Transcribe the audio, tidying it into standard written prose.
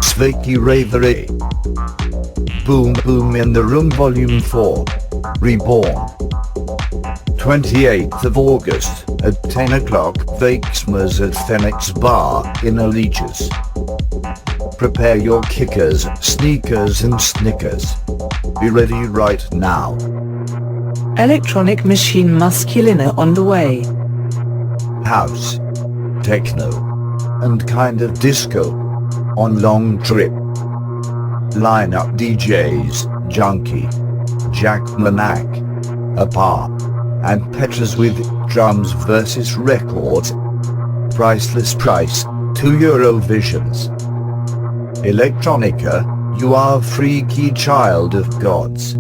Sveki Ravery. Boom Boom in the Room Volume 4. Reborn. 28th of August, at 10 o'clock, Vakesmas at Phoenix Bar, in Elichas. Prepare your kickers, sneakers and snickers. Be ready right now. Electronic Machine Masculine on the way. House, techno, and kind of disco. On long trip. Lineup DJs, Junkie, Jack Manak, Apar, and Petras with drums versus records. Priceless price, €2 visions. Electronica, you are freaky child of gods.